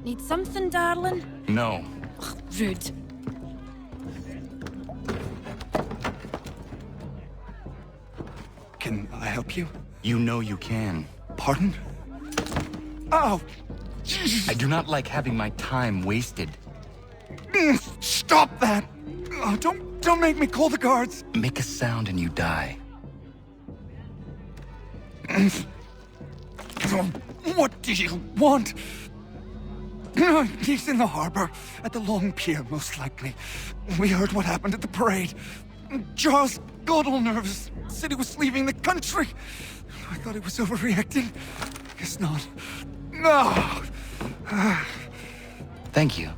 Need something, darling? No. Ugh, rude. Can I help you? You know you can. Pardon? Oh! I do not like having my time wasted. Stop that! Oh, don't make me call the guards! Make a sound and you die. What do you want? He's in the harbor, at the Long Pier, most likely. We heard what happened at the parade. Charles got all nervous, said he was leaving the country. I thought he was overreacting. Guess not. No! Thank you.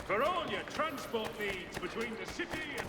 For all your transport needs between the city and...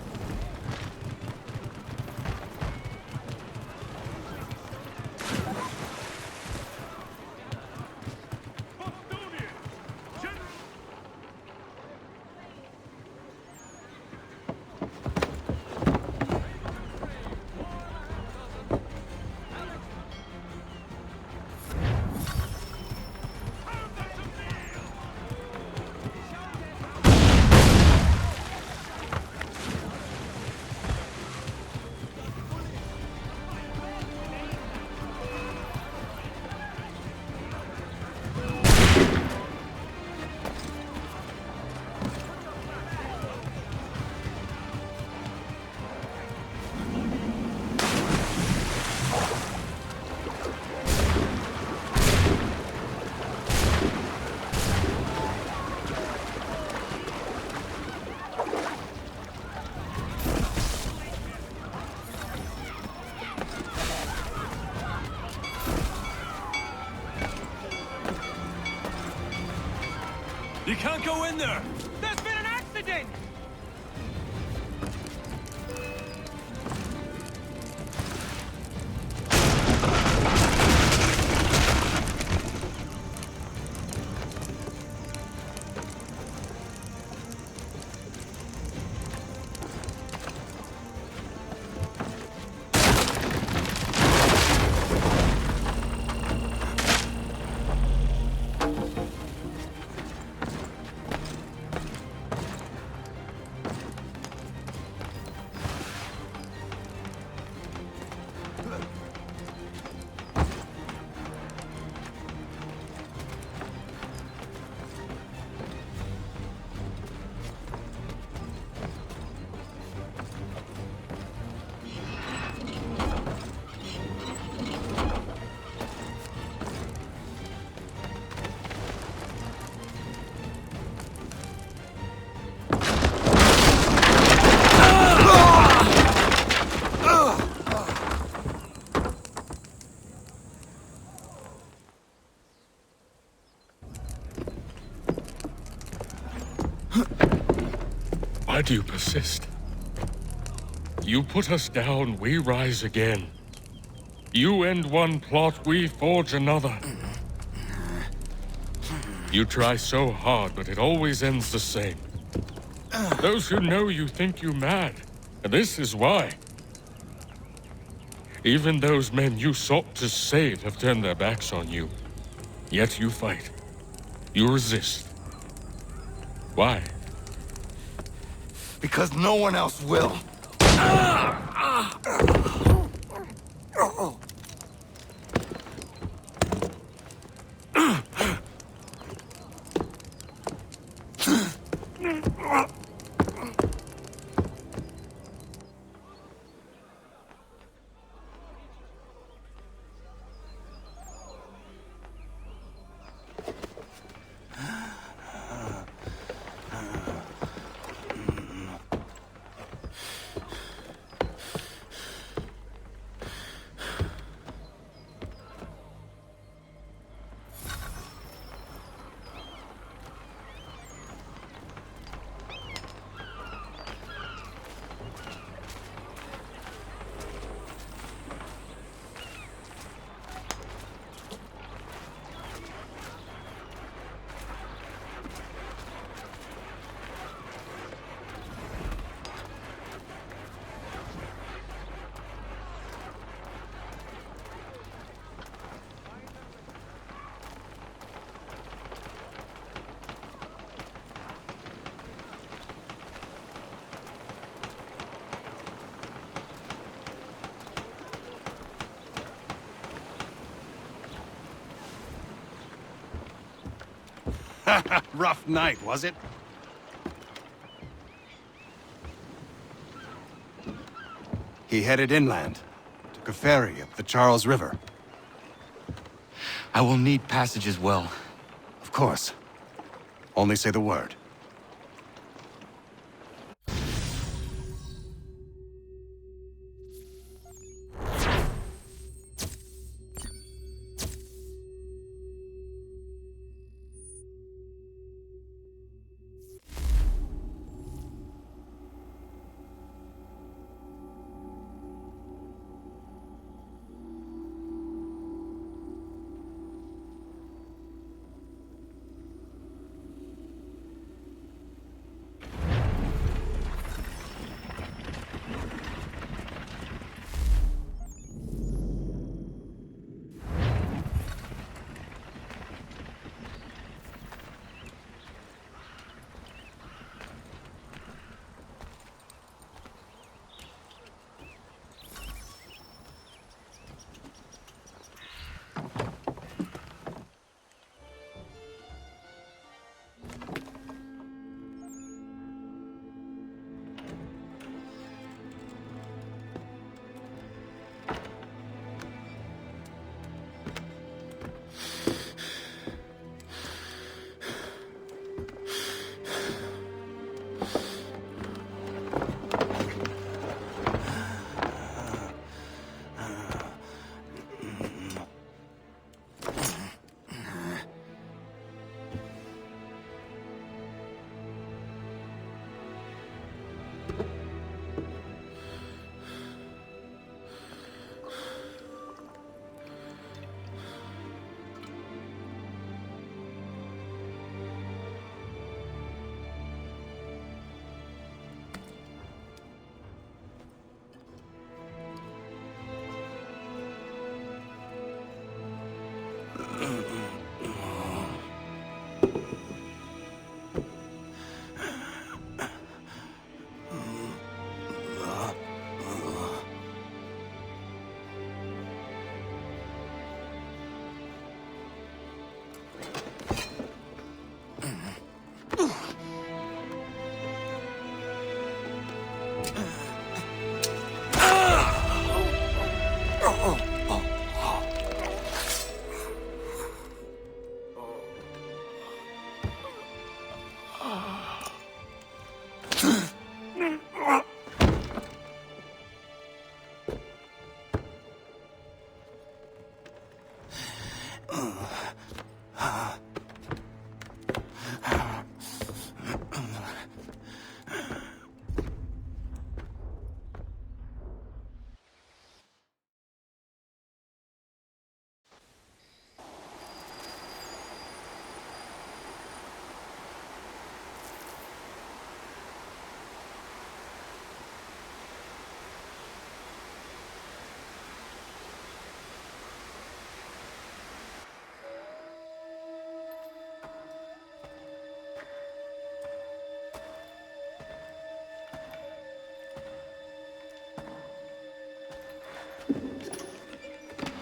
You can't go in there! There's been an accident! Why do you persist? You put us down, we rise again. You end one plot, we forge another. You try so hard, but it always ends the same. Those who know you think you mad, and this is why. Even those men you sought to save have turned their backs on you. Yet you fight. You resist. Why? Because no one else will. Rough night, was it? He headed inland, took a ferry up the Charles River. I will need passage as well. Of course. Only say the word.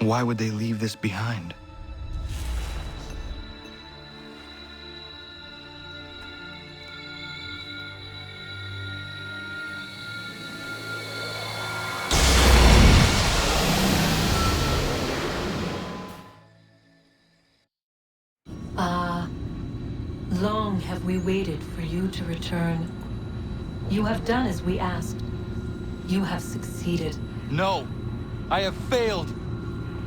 Why would they leave this behind? Long have we waited for you to return. You have done as we asked. You have succeeded. No! I have failed!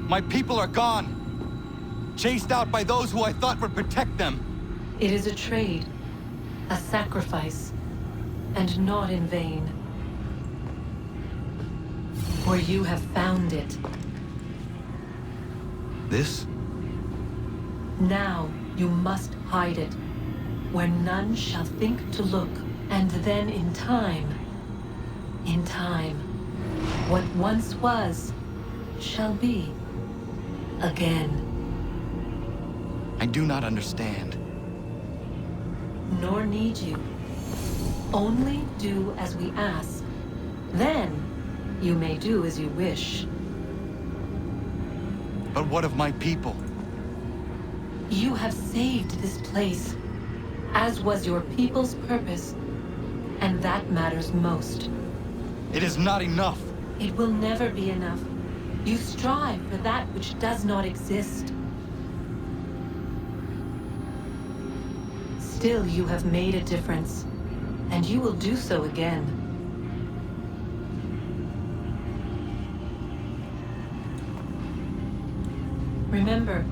My people are gone! Chased out by those who I thought would protect them! It is a trade, a sacrifice, and not in vain. For you have found it. This? Now you must hide it, where none shall think to look, and then in time, what once was, shall be again. I do not understand. Nor need you. Only do as we ask. Then, you may do as you wish. But what of my people? You have saved this place, as was your people's purpose, and that matters most. It is not enough. It will never be enough. You strive for that which does not exist. Still, you have made a difference, and you will do so again. Remember,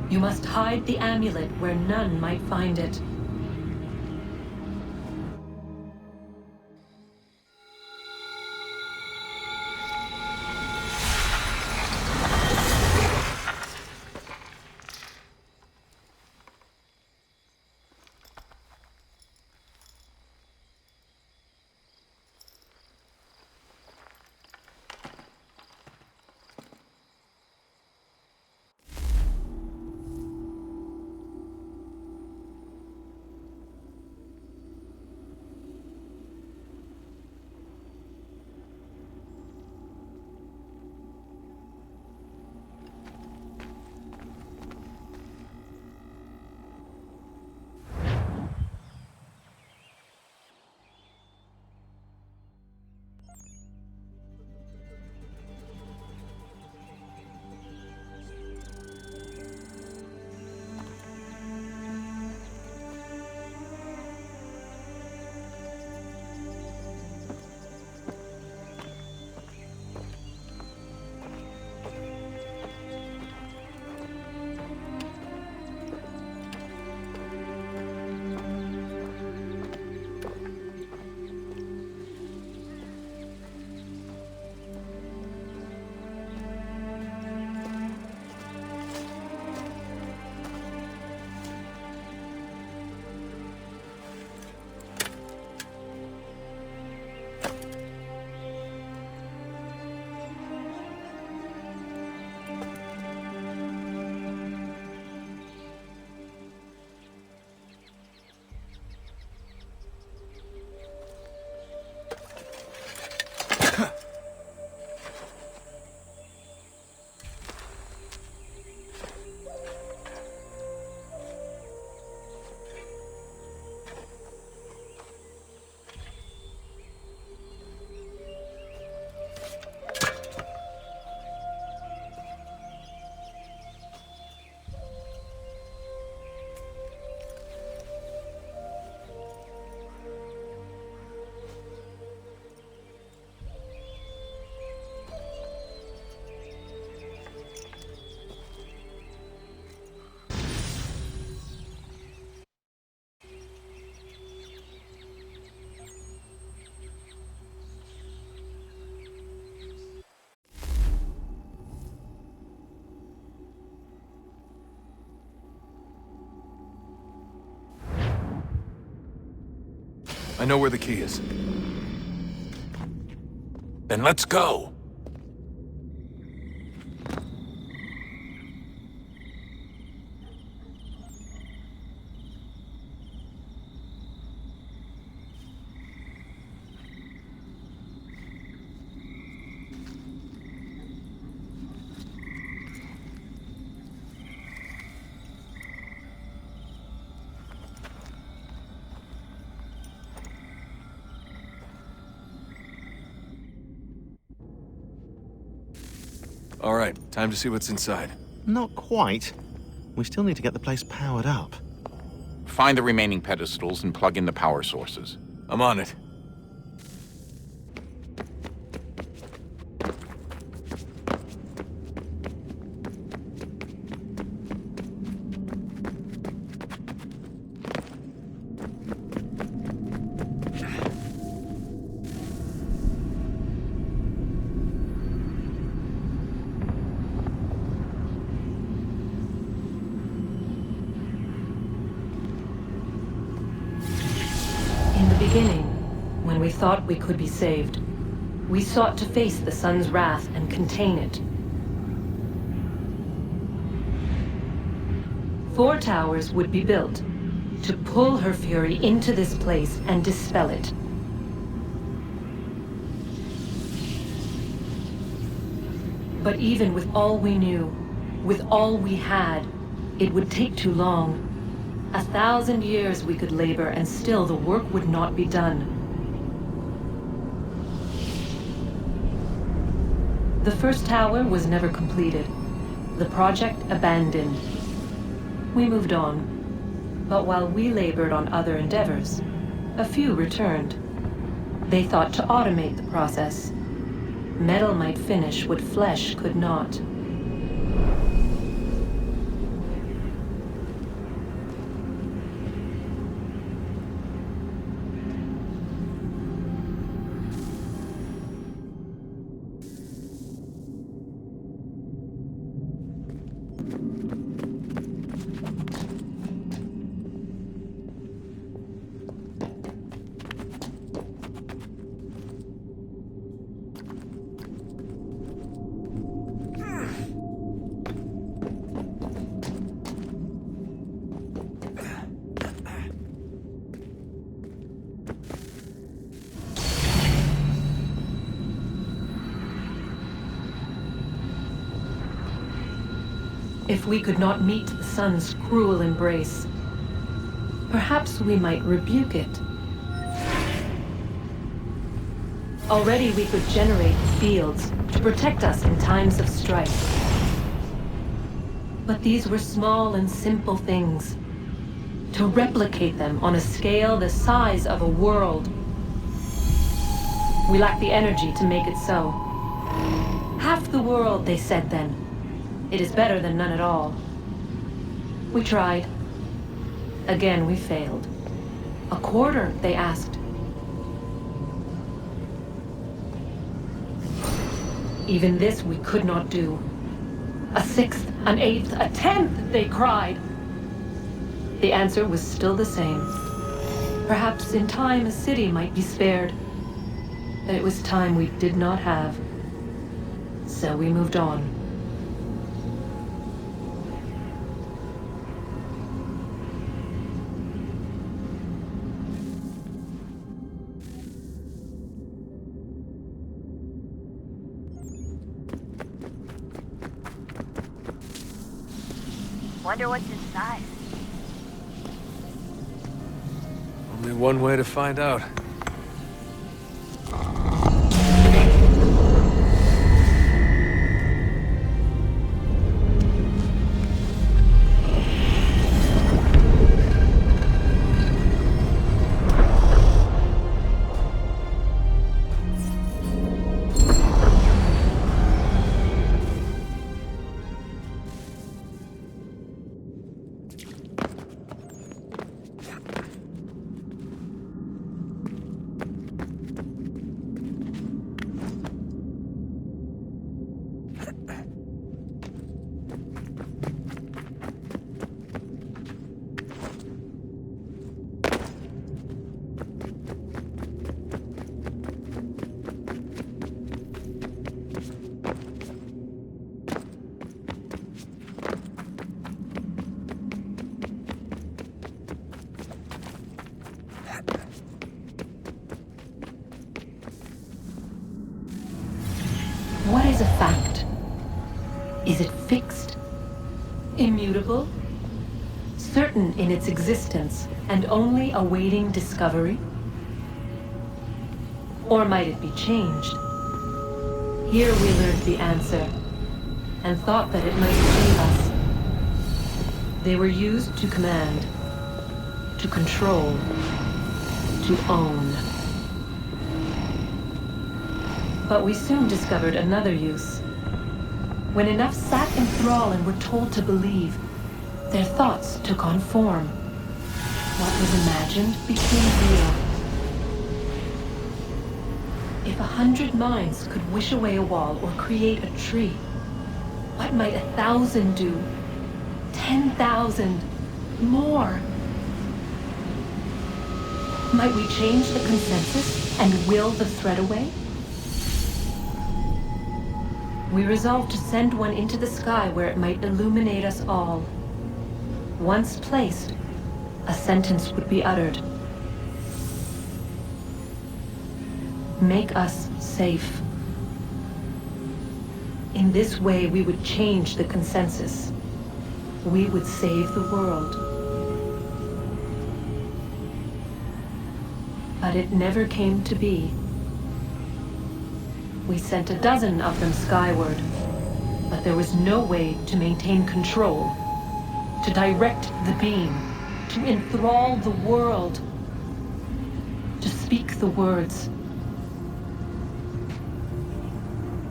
you must hide the amulet where none might find it. I know where the key is. Then let's go! All right, time to see what's inside. Not quite. We still need to get the place powered up. Find the remaining pedestals and plug in the power sources. I'm on it. In the beginning, when we thought we could be saved, we sought to face the sun's wrath and contain it. 4 towers would be built to pull her fury into this place and dispel it. But even with all we knew, with all we had, it would take too long. 1,000 years we could labor, and still the work would not be done. The first tower was never completed. The project abandoned. We moved on. But while we labored on other endeavors, a few returned. They thought to automate the process. Metal might finish what flesh could not. If we could not meet the sun's cruel embrace, perhaps we might rebuke it. Already we could generate fields to protect us in times of strife. But these were small and simple things. To replicate them on a scale the size of a world, we lack the energy to make it so. Half the world, they said then. It is better than none at all. We tried. Again, we failed. A quarter, they asked. Even this we could not do. A sixth, an eighth, a tenth, they cried. The answer was still the same. Perhaps in time a city might be spared. But it was time we did not have. So we moved on. Wonder what's inside. Only one way to find out. What is a fact? Is it fixed? Immutable? Certain in its existence and only awaiting discovery? Or might it be changed? Here we learned the answer, and thought that it might save us. They were used to command, to control, to own. But we soon discovered another use. When enough sat in thrall and were told to believe, their thoughts took on form. What was imagined became real. If 100 minds could wish away a wall or create a tree, what might 1,000 do? 10,000? More? Might we change the consensus and will the thread away? We resolved to send one into the sky where it might illuminate us all. Once placed, a sentence would be uttered. Make us safe. In this way, we would change the consensus. We would save the world. but it never came to be. We sent a dozen of them skyward, but there was no way to maintain control, to direct the beam, to enthrall the world, to speak the words.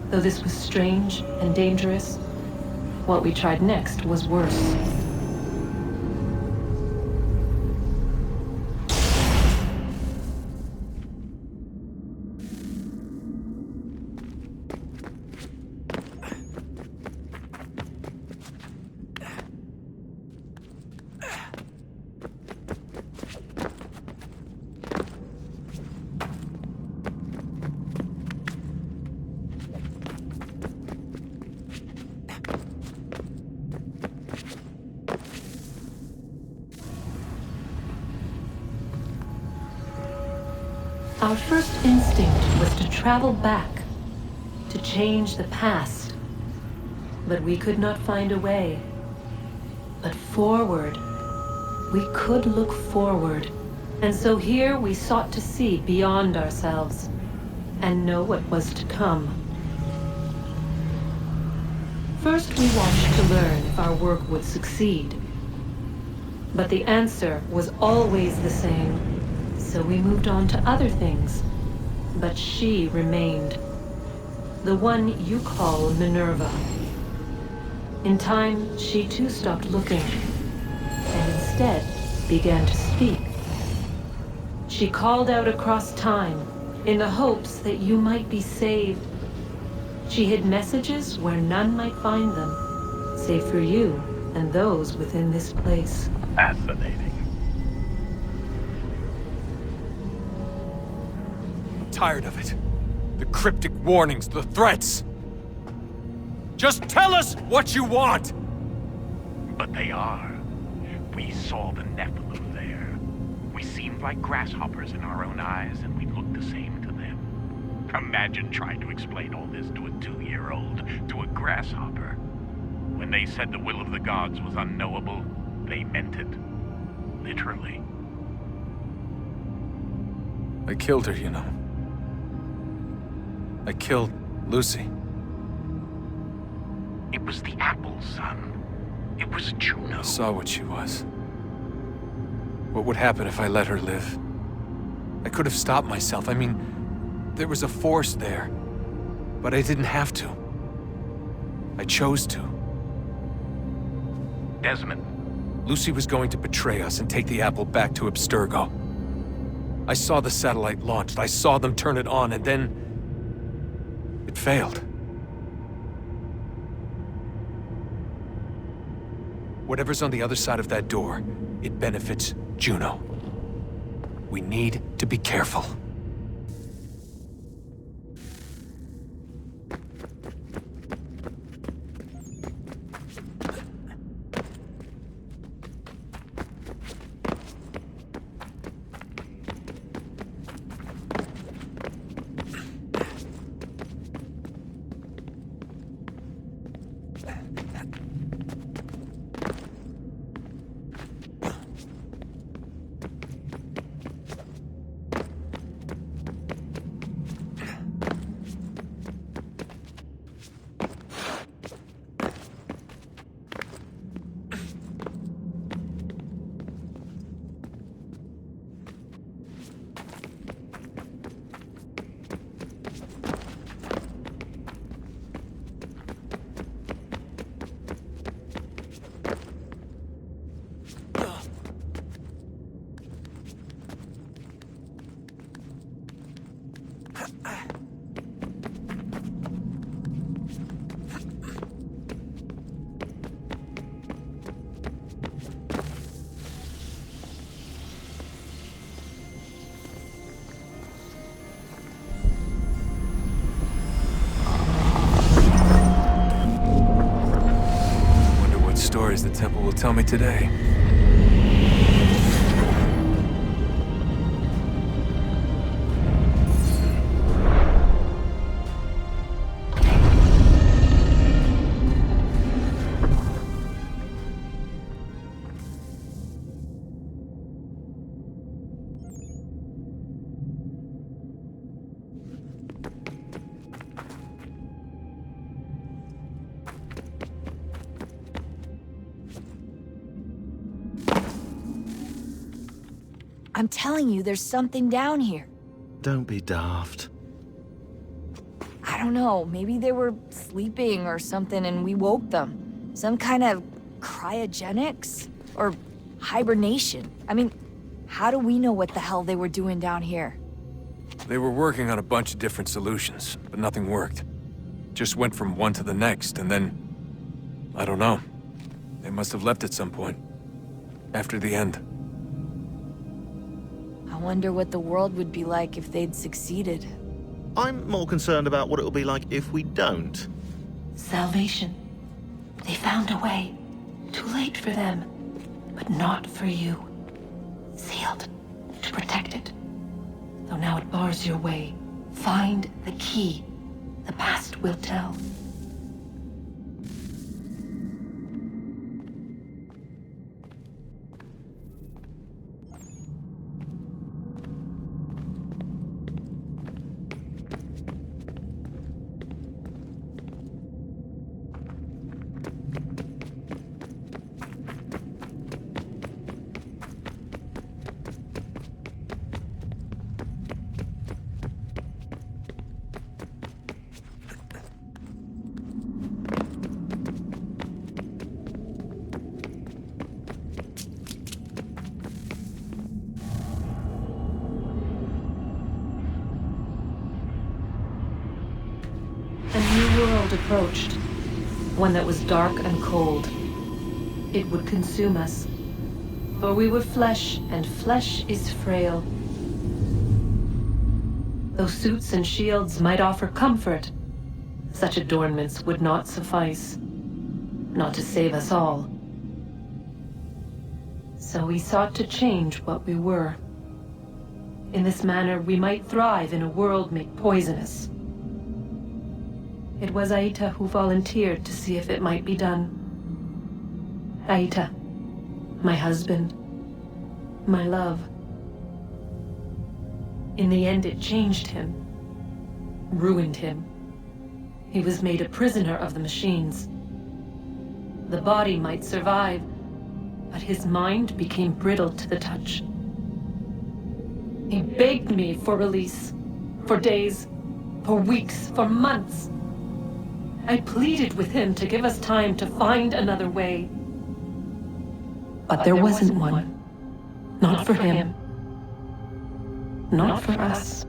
Though this was strange and dangerous, what we tried next was worse. Our first instinct was to travel back, to change the past. But we could not find a way. But forward, we could look forward. And so here we sought to see beyond ourselves and know what was to come. First, we watched to learn if our work would succeed. But the answer was always the same. So we moved on to other things. But she remained. The one you call Minerva. In time, she too stopped looking, and instead began to speak. She called out across time, in the hopes that you might be saved. She hid messages where none might find them, save for you and those within this place. Fascinating. Tired of it. The cryptic warnings, the threats. Just tell us what you want! But they are. We saw the Nephilim there. We seemed like grasshoppers in our own eyes, and we looked the same to them. Imagine trying to explain all this to a 2-year-old, to a grasshopper. When they said the will of the gods was unknowable, they meant it. Literally. I killed her, you know. I killed Lucy. It was the apple, son. It was Juno. I saw what she was. What would happen if I let her live? I could have stopped myself. I mean, there was a force there. But I didn't have to. I chose to. Desmond. Lucy was going to betray us and take the apple back to Abstergo. I saw the satellite launched. I saw them turn it on, and then it failed. Whatever's on the other side of that door, it benefits Juno. We need to be careful. Stories the temple will tell me today. I'm telling you, there's something down here. Don't be daft. I don't know, maybe they were sleeping or something and we woke them. Some kind of cryogenics? Or hibernation. I mean, how do we know what the hell they were doing down here? They were working on a bunch of different solutions, but nothing worked. Just went from one to the next, and then... I don't know. They must have left at some point. After the end. I wonder what the world would be like if they'd succeeded. I'm more concerned about what it'll be like if we don't. Salvation. They found a way. Too late for them, but not for you. Sealed to protect it. Though now it bars your way. Find the key. The past will tell. Approached. One that was dark and cold. It would consume us. For we were flesh, and flesh is frail. Though suits and shields might offer comfort, such adornments would not suffice. Not to save us all. So we sought to change what we were. In this manner, we might thrive in a world made poisonous. It was Aita who volunteered to see if it might be done. Aita, my husband, my love. In the end, it changed him, ruined him. He was made a prisoner of the machines. The body might survive, but his mind became brittle to the touch. He begged me for release, for days, for weeks, for months. I pleaded with him to give us time to find another way. But there wasn't one. Not for him. Not for us.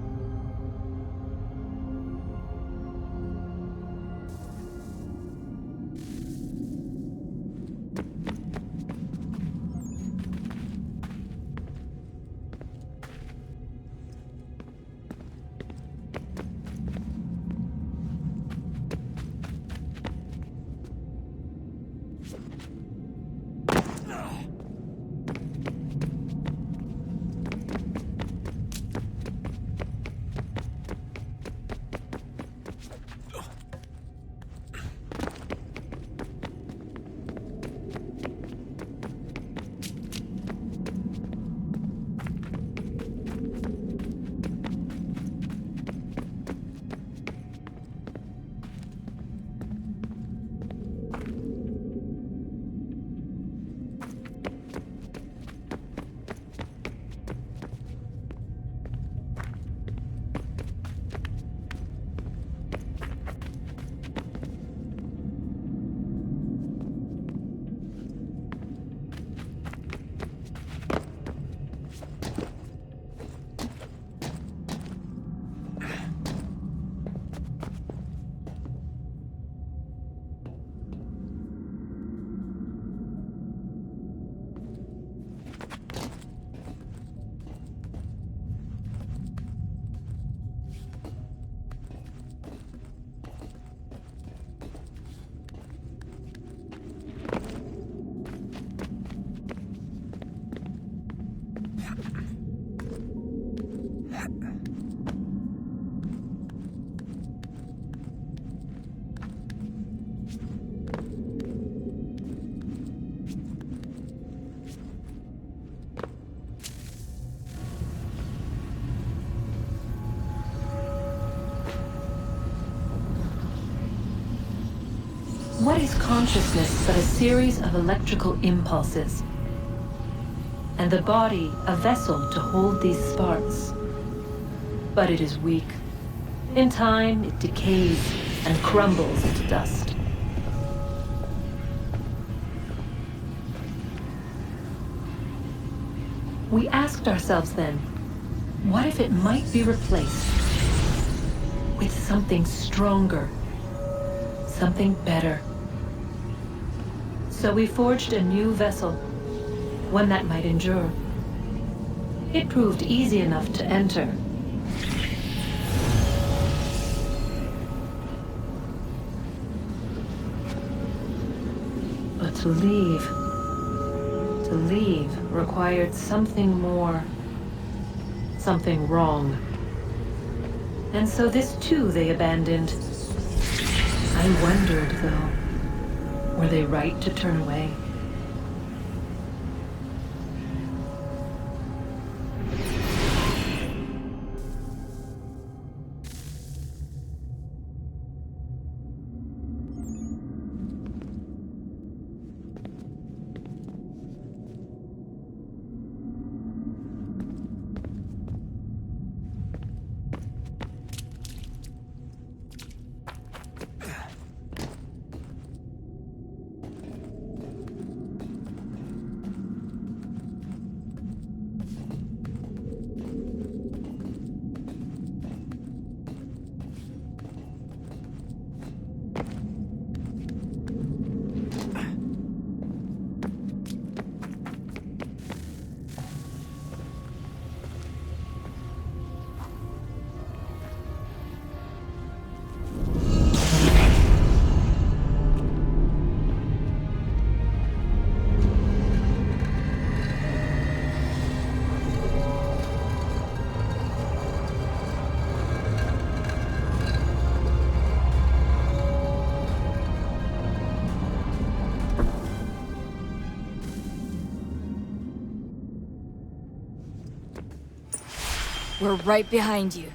What is consciousness but a series of electrical impulses? and the body a vessel to hold these sparks. But it is weak. In time, it decays and crumbles into dust. We asked ourselves then, what if it might be replaced with something stronger, something better? So we forged a new vessel, one that might endure. It proved easy enough to enter. But to leave required something more, something wrong. And so this too they abandoned. I wondered, though, were they right to turn away? We're right behind you.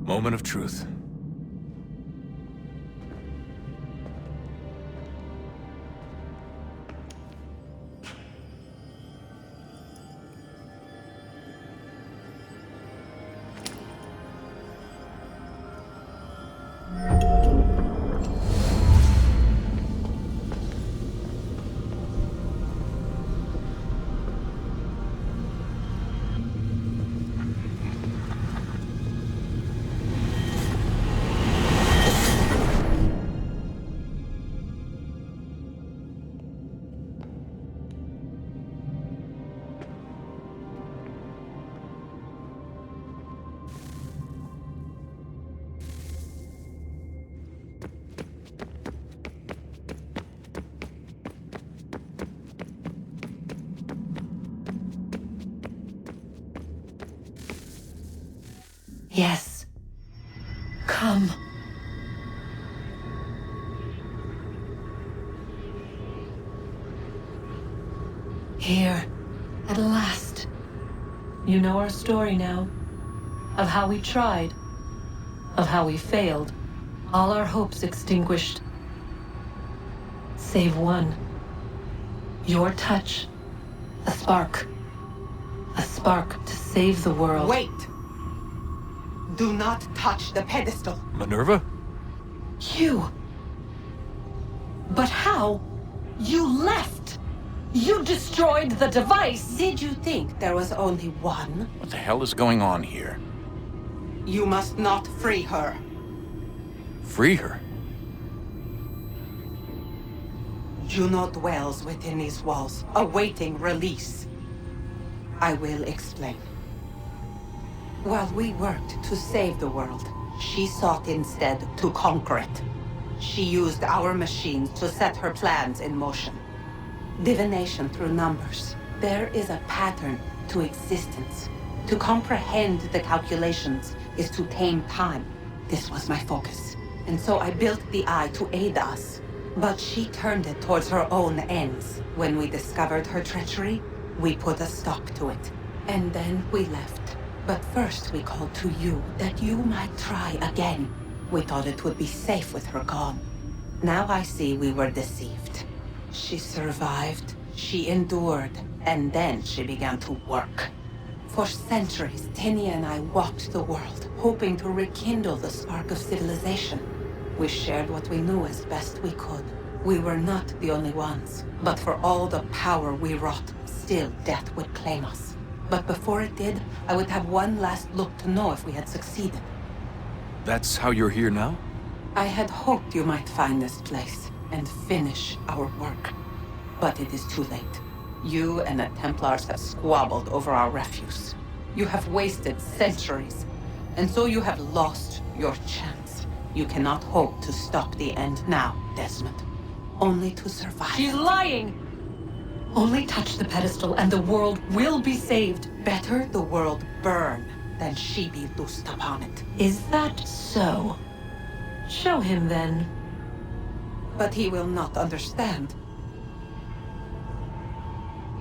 Moment of truth. Yes. Come. Here, at last. You know our story now. Of how we tried. Of how we failed. All our hopes extinguished. Save one. Your touch. A spark. A spark to save the world. Wait! Do not touch the pedestal. Minerva? You! But how? You left! You destroyed the device! Did you think there was only one? What the hell is going on here? You must not free her. Free her? Juno dwells within these walls, awaiting release. I will explain. While we worked to save the world, she sought instead to conquer it. She used our machines to set her plans in motion. Divination through numbers, There is a pattern to existence. To comprehend the calculations is to tame time. This was my focus. And so I built the eye to aid us. But she turned it towards her own ends. When we discovered her treachery, we put a stop to it. And then we left. But first we called to you that you might try again. We thought it would be safe with her gone. Now I see we were deceived. She survived, she endured, and then she began to work. For centuries, Tinia and I walked the world, hoping to rekindle the spark of civilization. We shared what we knew as best we could. We were not the only ones, but for all the power we wrought, still death would claim us. But before it did, I would have one last look to know if we had succeeded. That's how you're here now? I had hoped you might find this place and finish our work. But it is too late. You and the Templars have squabbled over our refuse. You have wasted centuries, and so you have lost your chance. You cannot hope to stop the end now, Desmond. Only to survive. She's lying! Only touch the pedestal and the world will be saved. Better the world burn than she be loosed upon it. Is that so? Show him then. But he will not understand.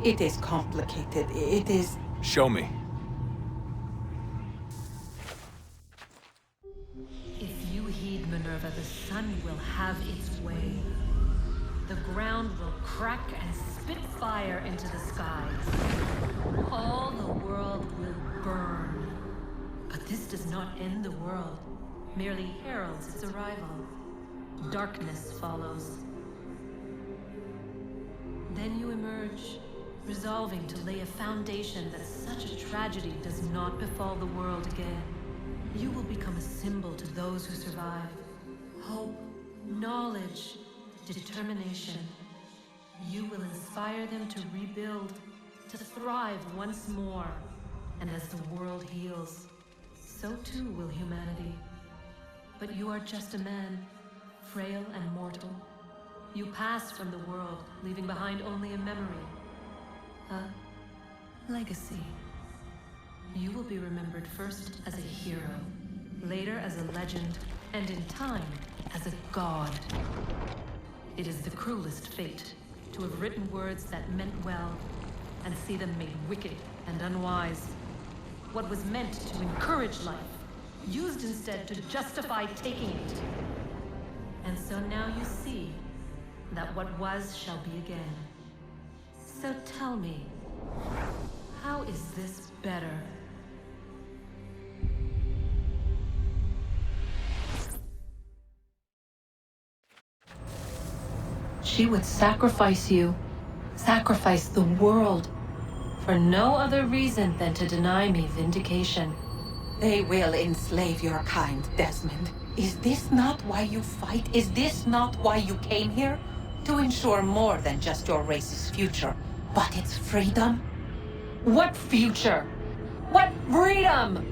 It is complicated. It is... Show me. If you heed Minerva, the sun will have its way. The ground will crack and spit fire into the skies. All the world will burn. But this does not end the world, merely heralds its arrival. Darkness follows. Then you emerge, resolving to lay a foundation that such a tragedy does not befall the world again. You will become a symbol to those who survive. Hope, knowledge, determination. You will inspire them to rebuild, to thrive once more. And as the world heals, so too will humanity. But you are just a man, frail and mortal. You pass from the world, leaving behind only a memory. A legacy. You will be remembered first as a hero, later as a legend, and in time, as a god. It is the cruelest fate, to have written words that meant well, and see them made wicked and unwise. What was meant to encourage life, used instead to justify taking it. And so now you see that what was shall be again. So tell me, how is this better? She would sacrifice you, sacrifice the world, for no other reason than to deny me vindication. They will enslave your kind, Desmond. Is this not why you fight? Is this not why you came here? To ensure more than just your race's future, but its freedom? What future? What freedom?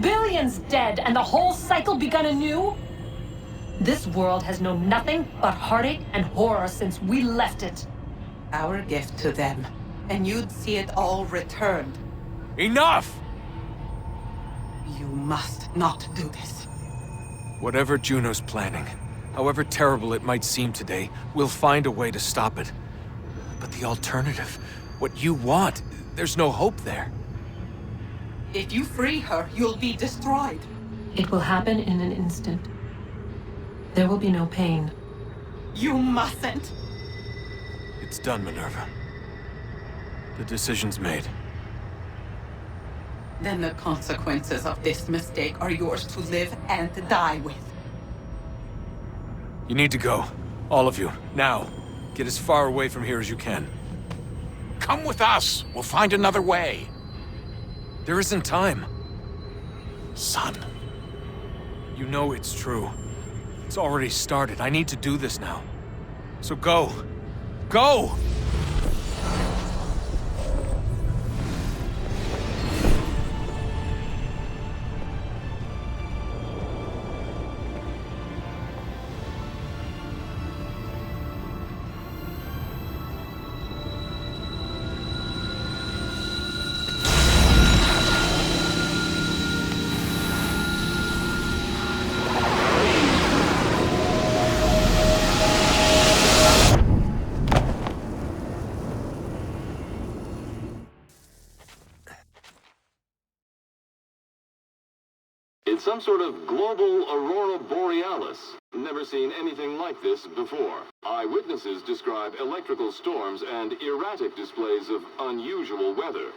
Billions dead and the whole cycle begun anew? This world has known nothing but heartache and horror since we left it. Our gift to them, and you'd see it all returned. Enough! You must not do this. Whatever Juno's planning, however terrible it might seem today, we'll find a way to stop it. But the alternative, what you want, there's no hope there. If you free her, you'll be destroyed. It will happen in an instant. There will be no pain. You mustn't. It's done, Minerva. The decision's made. Then the consequences of this mistake are yours to live and die with. You need to go. All of you. Now. Get as far away from here as you can. Come with us. We'll find another way. There isn't time. Son. You know it's true. It's already started. I need to do this now. So go. Go! It's some sort of global aurora borealis. Never seen anything like this before. Eyewitnesses describe electrical storms and erratic displays of unusual weather.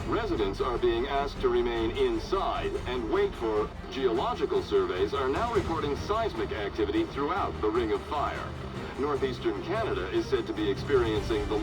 Residents are being asked to remain inside and wait for geological surveys are now reporting seismic activity throughout the Ring of Fire. Northeastern Canada is said to be experiencing the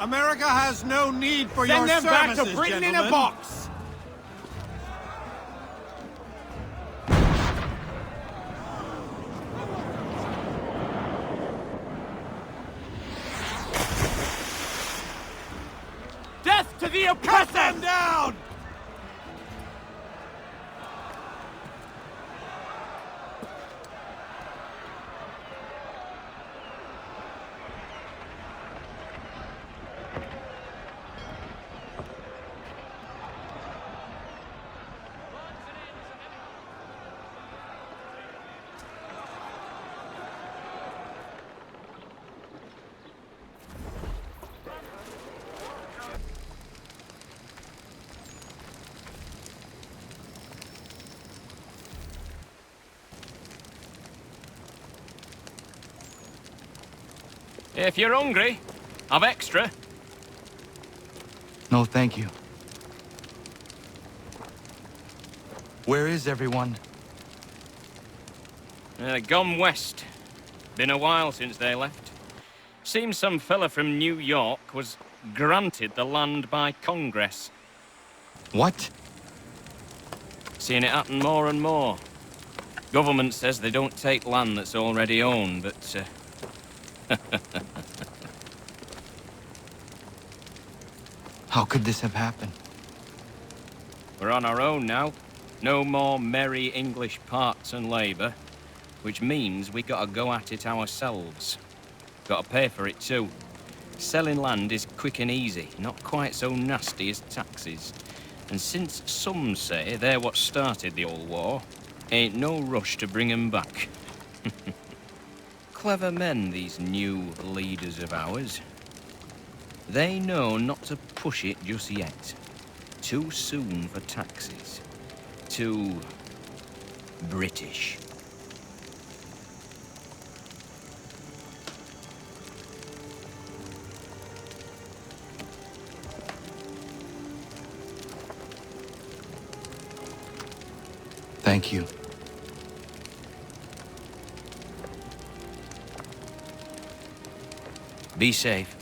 America has no need for your services, Send them back to Britain in a box! Death to the oppressors! Cut them down! If you're hungry, I've extra. No, thank you. Where is everyone? Gone west. Been a while since they left. Seems some fella from New York was granted the land by Congress. What? Seeing it happen more and more. Government says they don't take land that's already owned, but... How could this have happened? We're on our own now. No more merry English parts and labour, which means we gotta go at it ourselves. Gotta pay for it too. Selling land is quick and easy, not quite so nasty as taxes. And since some say they're what started the old war, ain't no rush to bring 'em back. Clever men, these new leaders of ours. They know not to push it just yet. Too soon for taxes. Too British. Thank you. Be safe.